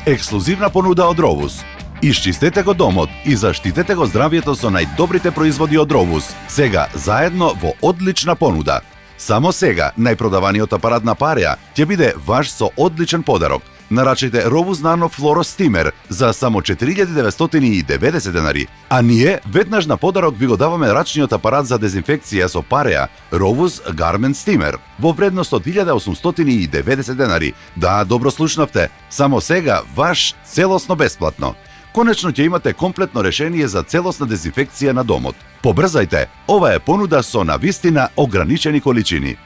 Ексклузивна понуда од Ровус. Исчистете го домот и заштитете го здравјето со најдобрите производи од Ровус. Сега заедно во одлична понуда. Само сега најпродаваниот апарат на Пареа ќе биде ваш со одличен подарок. Нарачајте Ровус Nano Fluoro Steamer за само 4990 денари, а ние веднаш на подарок ви го даваме рачниот апарат за дезинфекција со Пареа Rovus Garment Steamer во вредност од 1890 денари. Да, добро слушнавте, само сега ваш целосно бесплатно. Конечно ќе имате комплетно решение за целосна дезинфекција на домот. Побрзајте, ова е понуда со навистина ограничени количини.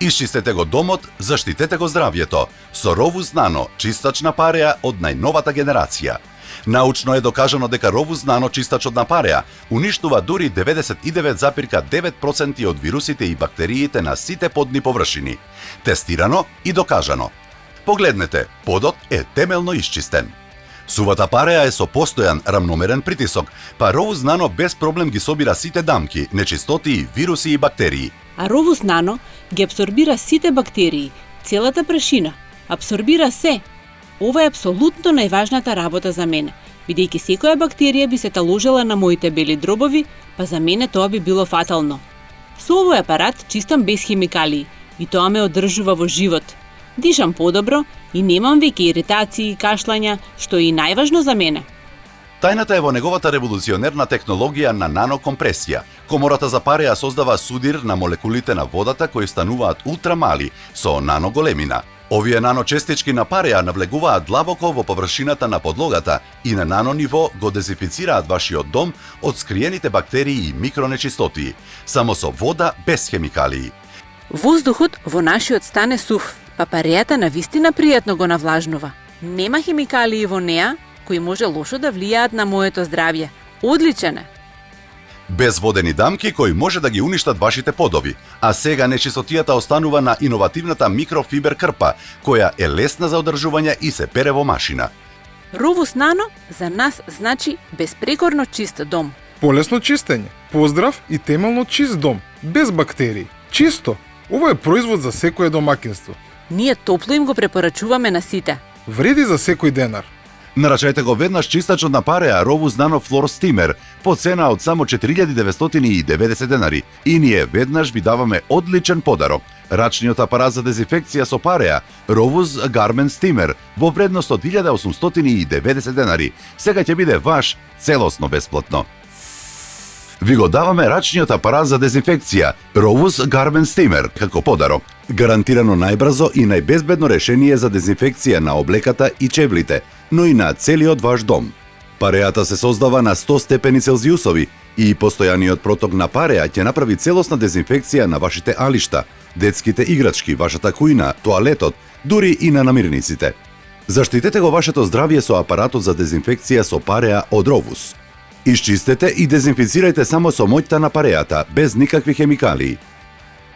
Исчистете го домот, заштитете го здравјето со Rovus Nano чистач на Пареа од најновата генерација. Научно е докажано дека Rovus Nano чистачот на Пареа уништува дури 99,9% од вирусите и бактериите на сите подни површини. Тестирано и докажано. Погледнете, подот е темелно исчистен. Сувата Пареа е со постојан рамномерен притисок, па Rovus Nano без проблем ги собира сите дамки, нечистоти, вируси и бактерии. А Rovus Nano ги абсорбира сите бактерии, целата прашина, абсорбира се. Ова е апсолутно најважната работа за мене, бидејќи секоја бактерија би се таложила на моите бели дробови, па за мене тоа би било фатално. Со овој апарат чистам без химикалии и тоа ме одржува во живот. Дишам подобро и немам веќе иритации и кашлања, што е и најважно за мене. Тајната е во неговата револуционерна технологија на нанокомпресија. Комората за Пареа создава судир на молекулите на водата кои стануваат ултрамали со наноголемина. Овие наночестички на Пареа навлегуваат длабоко во површината на подлогата и на нанониво го дезинфицираат вашиот дом од скриените бактерии и микронечистоти, само со вода без хемикалии. Воздухот во нашиот стан е сув, па Пареата навистина пријатно го навлажнува. Нема химикалии во неа кои може лошо да влијаат на моето здравје. Одличен е! Без водени дамки кои може да ги уништат вашите подови, а сега нечистотијата останува на иновативната микрофибер крпа, која е лесна за одржување и се пере во машина. Rovus Nano за нас значи безпрекорно чист дом. Полесно чистење, поздрав и темелно чист дом, без бактерии. Чисто! Ова е производ за секое домакинство. Ние топло им го препорачуваме на сите. Вреди за секој денар. Нарачајте го веднаш чистачот на Пареа Rovus Nano Fluoro Steamer по цена од само 4990 денари и ние веднаш ви даваме одличен подарок. Рачниот апарат за дезинфекција со Пареа Rovus Garment Steamer во вредност од 1890 денари. Сега ќе биде ваш целосно бесплатно. Ви го даваме рачниот апарат за дезинфекција Rovus Garment Steamer како подарок. Гарантирано најбрзо и најбезбедно решение за дезинфекција на облеката и чевлите, но и на целиот ваш дом. Пареата се создава на 100 степени Целзиусови и постојаниот проток на Пареа ќе направи целосна дезинфекција на вашите алишта, детските играчки, вашата кујна, тоалетот, дури и на намирниците. Заштитете го вашето здравје со апаратот за дезинфекција со Пареа од Rovus. Исчистете и дезинфицирајте само со моќта на Пареата, без никакви хемикалии.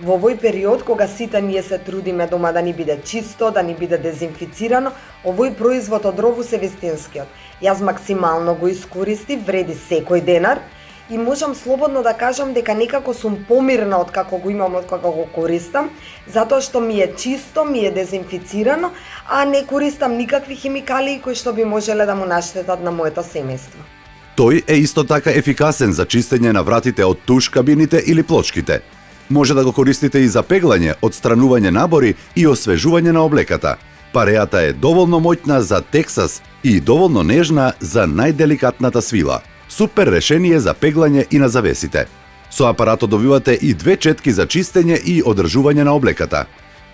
Во овој период, кога сите ние се трудиме дома да ни биде чисто, да ни биде дезинфицирано, овој производ од Rovus е вистинскиот. Јас максимално го искористив, вреди секој денар и можам слободно да кажам дека некако сум помирна од како го имам, од како го користам, затоа што ми е чисто, ми е дезинфицирано, а не користам никакви химикалии кои што би можеле да му наштетат на моето семејство. Тој е исто така ефикасен за чистење на вратите од туш кабините или плочките. Може да го користите и за пеглање, отстранување набори и освежување на облеката. Пареата е доволно моќна за Тексас и доволно нежна за најделикатната свила. Супер решение за пеглање и на завесите. Со апаратот добивате и 2 четки за чистење и одржување на облеката.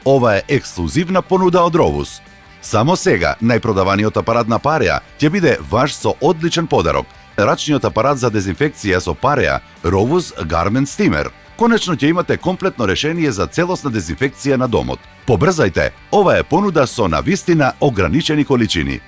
Ова е ексклузивна понуда од Rovus. Само сега најпродаваниот апарат на Пареа ќе биде ваш со одличен подарок. Рачниот апарат за дезинфекција со Пареа Rovus Garment Steamer. Конечно ќе имате комплетно решение за целосна дезинфекција на домот. Побрзајте, ова е понуда со навистина ограничени количини.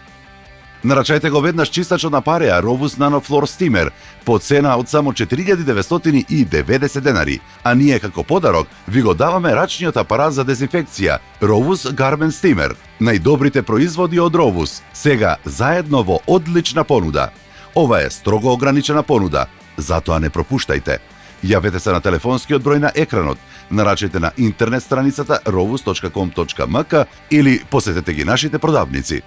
Нарачајте го веднаш чистачот на Пареа Rovus Nano Fluoro Steamer по цена од само 4990 денари, а ние како подарок ви го даваме рачниот апарат за дезинфекција Rovus Garment Steamer. Најдобрите производи од Rovus, сега заедно во одлична понуда. Ова е строго ограничена понуда, затоа не пропуштајте. Јавете се на телефонскиот број на екранот, нарачајте на интернет страницата rovus.com.mk или посетете ги нашите продавници.